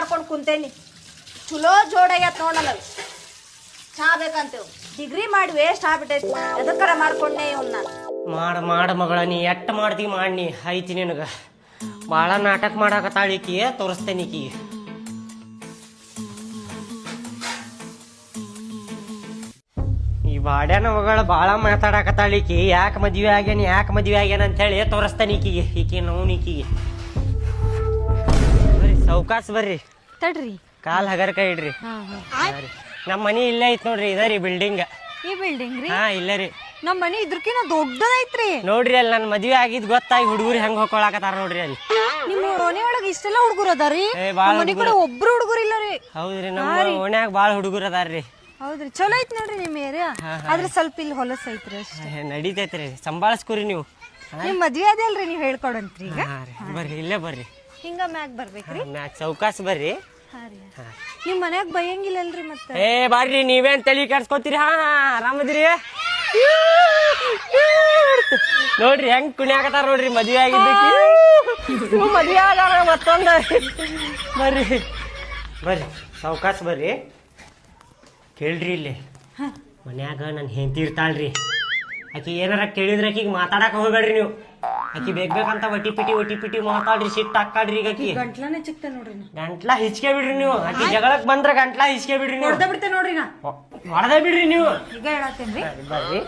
ಮಾಡ್ಕೊಂಡು ಕುಂತೇನಿ ಚಲೋ ಜೋಡಾಗ್ಯಾತ ನೋಡಲ್ಲ ಚಾ ಬೇಕಂತೇವ್ ಡಿಗ್ರಿ ಮಾಡಿ ವೇಸ್ಟ್ ಆಗ್ಬಿಟ್ಟೈತಿ ಎದಕ್ಕರ ಮಾಡ್ಕೊಂಡೆ ಇವನ್ನ ಮಾಡ ಮಗಳ ನೀ ಎಟ್ಟು ಮಾಡ್ತಿ ಮಾಡಿ ಐತಿ ನಿನಗ ಭಾಳ ನಾಟಕ ಮಾಡಾಕತ್ತಾಳಿಕಿ ತೋರಿಸ್ತೇನೆ ಈಕಿ ಈ ಬಾಡ್ಯಾನ ಮಗಳ ಭಾಳ ಮಾತಾಡಕತ್ತಾಳಿಕಿ ಯಾಕೆ ಮದ್ವೆ ಆಗ್ಯಾನ ಅಂತೇಳಿ ತೋರಿಸ್ತೇನೆ ಈಕಿ ನೋನಿಕಿಗೆ ಬರ್ರಿ ಸೌಕಾಸ್ ಬರ್ರಿ ತಡ್ರಿ ಕಾಲ್ ಹಗರ್ ಕೈ ಇಡ್ರಿ ನಮ್ಮ ಮನಿ ಇಲ್ಲೇ ಐತ್ ನೋಡ್ರಿ ಇದರಿ ಬಿಲ್ಡಿಂಗ್ ಈ ಬಿಲ್ಡಿಂಗ್ ರೀ ಹಾ ಇಲ್ಲ ರೀ ನಮ್ ಮನಿ ಇದ್ರಕಿನ ದೊಡ್ಡದೈತ್ರಿ ನೋಡ್ರಿ ಅಲ್ಲಿ ನನ್ ಮದ್ವೆ ಆಗಿದ್ ಗೊತ್ತಾಗಿ ಹುಡುಗರು ಹೆಂಗ್ ಹೋಗ್ಕೊಳಕತ್ತಾರ ನೋಡ್ರಿ ಅಲ್ಲಿ ನಿಮ್ಮ ಓಣಿ ಒಳಗ ಇಷ್ಟೆಲ್ಲ ಹುಡುಗರು ಅದಾರಿ ಮನಿ ಕಡೆ ಒಬ್ರು ಹುಡುಗರು ಇಲ್ಲ ರೀ ಹೌದ್ರಿ ನಮ್ಮ ಓಣ್ಯಾಗ ಬಾಳ ಹುಡುಗರು ಅದಾರ್ರಿ ಹೌದ್ರಿ ಚಲೋ ಐತ್ ನೋಡ್ರಿ ನಿಮ್ ಏರಿಯಾ ಆದ್ರೆ ಸ್ವಲ್ಪ ಇಲ್ಲಿ ಹೊಲಸ್ ಐತ್ರಿ ಅಷ್ಟೇ ನಡೀತೈತ್ರಿ ಸಂಭಾಳಿಸ್ಕೊರಿ ನೀವು ನಿಮ್ ಮದ್ವೆ ಅದೇಲ್ರಿ ನೀವ್ ಹೇಳ್ಕೊಡಂತ್ರಿ ಈಗ ಬರ್ರಿ ಇಲ್ಲೇ ಬರ್ರಿ ಹಿಂಗ ಮ್ಯಾಗ್ ಬರ್ಬೇಕ್ರಿ ಮ್ಯಾಕ್ ಚೌಕಾಸ್ ಬರ್ರಿ ಹಾ ರೀ ನಿಮ್ ಮನ್ಯಾಗ ಬೈಯಂಗಿಲ್ಲಲ್ರಿ ಮತ್ತೆ ಏ ಬರ್ರಿ ನೀವೇನ್ ತಲಿ ಕೆಡ್ಸ್ಕೊತೀರಿ ಹಾ ಆರಾಮದಿರಿ ನೋಡ್ರಿ ಹೆಂಗ್ ಕುಣಿಯಾಕತ್ತಾರ ನೋಡ್ರಿ ಮದ್ವೆ ಆಗಿದ್ದಕ್ಕೆ ಮದ್ವೆ ಆಗಾರ ಮತ್ತೊಂದ ಬರ್ರಿ ಬರ್ರಿ ಸಾವ್ಕಾಸ್ ಬರ್ರಿ ಕೇಳ್ರಿ ಇಲ್ಲಿ ಮನ್ಯಾಗ ನನ್ ಹೆಂಡತಿ ಇರ್ತಾಳ್ರಿ ಆಕಿ ಏನಾರ ಕೇಳಿದ್ರ ಆಕಿಗೆ ಮಾತಾಡಕ್ ಹೋಗ್ಬೇಡ್ರಿ ನೀವು ಆಕಿ ಬೇಕಂತ ಒಟಿ ಪಿಟಿ ಮಾತಾಡ್ರಿ ಸಿಟ್ಟು ಹಾಕಾಡ್ರಿ ಈಗ ಆಕಿ ಗಂಟ್ಲಾನೇ ಚಿಕ್ತ ನೋಡ್ರಿ ಗಂಟ್ಲಾ ಹಿಚ್ಕೆ ಬಿಡ್ರಿ ನೀವು ಆಕಿ ಜಗಳಕ್ ಬಂದ್ರ ಗಂಟ್ಲಾ ಹಿಚ್ಕೆ ಬಿಡ್ರಿ ನೀವು ಬಿಡ್ತೇನೆ ನೋಡ್ರಿ ನಾ ಹೊಡೆದ ಬಿಡ್ರಿ ನೀವು ಈಗ ಹೇಳತ್ತೇನ್ರಿ ಬರ್ರಿ